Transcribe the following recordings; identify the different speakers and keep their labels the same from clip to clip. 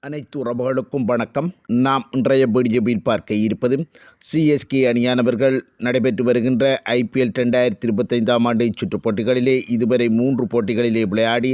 Speaker 1: அனைத்து உறவுகளுக்கும் வணக்கம். நாம் இன்றைய வீடியோவில் பார்க்க இருப்பது சிஎஸ்கே அணியானவர்கள் நடைபெற்று வருகின்ற IPL 2025 ஆண்டு சுற்றுப் போட்டிகளிலே இதுவரை 3 போட்டிகளிலே விளையாடி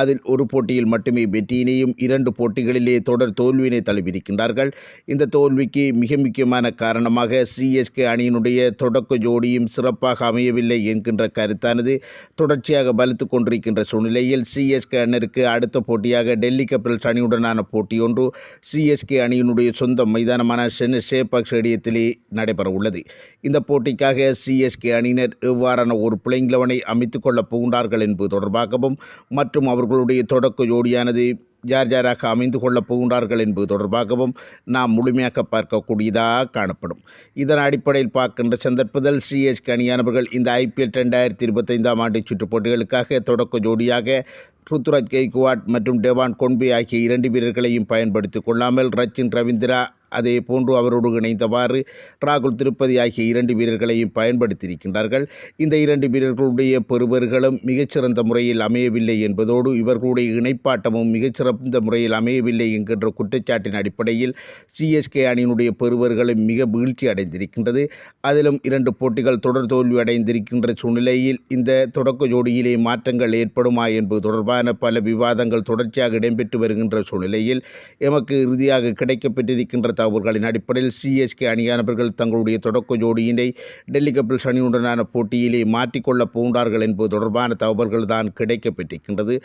Speaker 1: அதில் ஒரு போட்டியில் மட்டுமே வெற்றியினையும் 2 போட்டிகளிலே தொடர் தோல்வியினை தழுவியிருக்கின்றார்கள். இந்த தோல்விக்கு மிக முக்கியமான காரணமாக சிஎஸ்கே அணியினுடைய தொடக்க ஜோடியும் சிறப்பாக அமையவில்லை என்கின்ற கருத்தானது தொடர்ச்சியாக வலுத்து கொண்டிருக்கின்ற சூழ்நிலையில் சிஎஸ்கே அணியினருக்கு அடுத்த போட்டியாக டெல்லி கேபிட்டல்ஸ் அணியுடனான போட்டி ஒன்று சிஎஸ்கே அணியினுடைய சொந்த மைதானமான சென்னை சேப்பாக் ஸ்டேடியத்திலே நடைபெற உள்ளது. இந்த போட்டிக்காக சிஎஸ்கே அணியினர் எவ்வாறான ஒரு பிளேயிங் 11ஐ அமைத்துக் கொள்ளப் போகின்றார்கள் என்பது தொடர்பாகவும் மற்றும் அவர்களுடைய தொடக்க ஜோடியானது யார் யாராக அமைந்து கொள்ளப் போகின்றார்கள் என்பது தொடர்பாகவும் நாம் முழுமையாக பார்க்கக்கூடியதாக காணப்படும். இதன் அடிப்படையில் பார்க்கின்ற சந்தர்ப்பத்தில் சிஎஸ்கே அணியானவர்கள் இந்த IPL 2025 ஆண்டு சுற்றுப் போட்டிகளுக்காக தொடக்க ஜோடியாக ருத்துராஜ் கெய்க்வாட் மற்றும் டெவான் கொன்பே ஆகிய 2 வீரர்களையும் பயன்படுத்திக் கொள்ளாமல் ரச்சின் ரவீந்திரா அதே போன்று அவரோடு இணைந்தவாறு ராகுல் திருப்பதி ஆகிய 2 வீரர்களையும் பயன்படுத்தியிருக்கின்றார்கள். இந்த 2 வீரர்களுடைய பெறுபர்களும் மிகச்சிறந்த முறையில் அமையவில்லை என்பதோடு இவர்களுடைய இணைப்பாட்டமும் மிகச்சிறந்த முறையில் அமையவில்லை என்கின்ற குற்றச்சாட்டின் அடிப்படையில் சிஎஸ்கே அணியினுடைய பெறுபர்களும் மிக வீழ்ச்சி அடைந்திருக்கின்றது. அதிலும் 2 போட்டிகள் தொடர் தோல்வி அடைந்திருக்கின்ற சூழ்நிலையில் இந்த தொடக்க ஜோடியிலே மாற்றங்கள் ஏற்படுமா என்பது தொடர்பான பல விவாதங்கள் தொடர்ச்சியாக இடம்பெற்று வருகின்ற சூழ்நிலையில் எமக்கு இறுதியாக கிடைக்கப்பெற்றிருக்கின்ற தகவல்களின் அடிப்படையில் சிஎஸ்கே அணியானவர்கள் தங்களுடைய தொடக்க ஜோடியினை டெல்லி கேபிட்டல்ஸ் அணியுடனான போட்டியிலே மாற்றிக்கொள்ளப் போகின்றார்கள் என்பது தொடர்பான தகவல்கள் தான் கிடைக்கப்பெற்றிருக்கின்றது.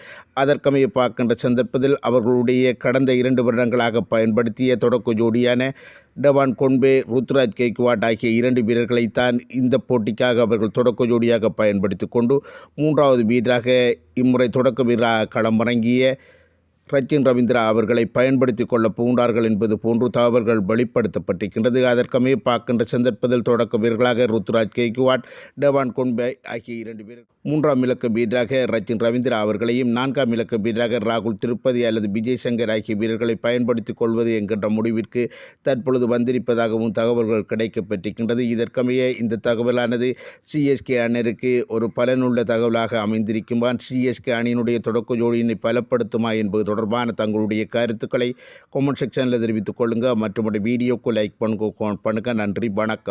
Speaker 1: அதற்கமைய பார்க்கின்ற சந்தர்ப்பத்தில் அவர்களுடைய கடந்த 2 வருடங்களாக பயன்படுத்திய தொடக்க ஜோடியான டெவான் கொன்பே ருத்துராஜ் கெய்க்வாட் ஆகிய 2 வீரர்களைத்தான் இந்த போட்டிக்காக அவர்கள் தொடக்க ஜோடியாக பயன்படுத்தி கொண்டு 3வது வீரராக இம்முறை தொடக்க வீரராக களமிறங்கிய ரச்சின் ரவீந்திரா அவர்களை பயன்படுத்திக் கொள்ளப் போகின்றார்கள் என்பது போன்று தகவல்கள் வெளிப்படுத்தப்பட்டிருக்கின்றது. அதற்கமே பார்க்கின்ற சந்தர்ப்பத்தில் தொடக்க வீரர்களாக ருத்துராஜ் கெய்க்வாட் டெவான் கொன்பே ஆகிய 2 வீரர்கள் 3ஆம் இலக்க வீரராக ரச்சின் ரவீந்திரா அவர்களையும் 4ஆம் இலக்க வீரராக ராகுல் திருப்பதி அல்லது விஜய் சங்கர் ஆகிய வீரர்களை பயன்படுத்திக் கொள்வது என்கின்ற முடிவிற்கு தற்பொழுது வந்திருப்பதாகவும் தகவல்கள் கிடைக்கப்பெற்றிருக்கின்றது. இதற்கமைய இந்த தகவலானது சிஎஸ்கே அணியினருக்கு ஒரு பலனுள்ள தகவலாக அமைந்திருக்குமான் சிஎஸ்கே அணியினுடைய தொடக்க ஜோடியினை பலப்படுத்துமா என்பது தொடர்பான தங்களுடைய கருத்துக்களை கமெண்ட் செக்ஷனில் தெரிவித்துக் கொள்ளுங்கள். மற்றும் வீடியோக்கு லைக் பண்ணுங்க. நன்றி, வணக்கம்.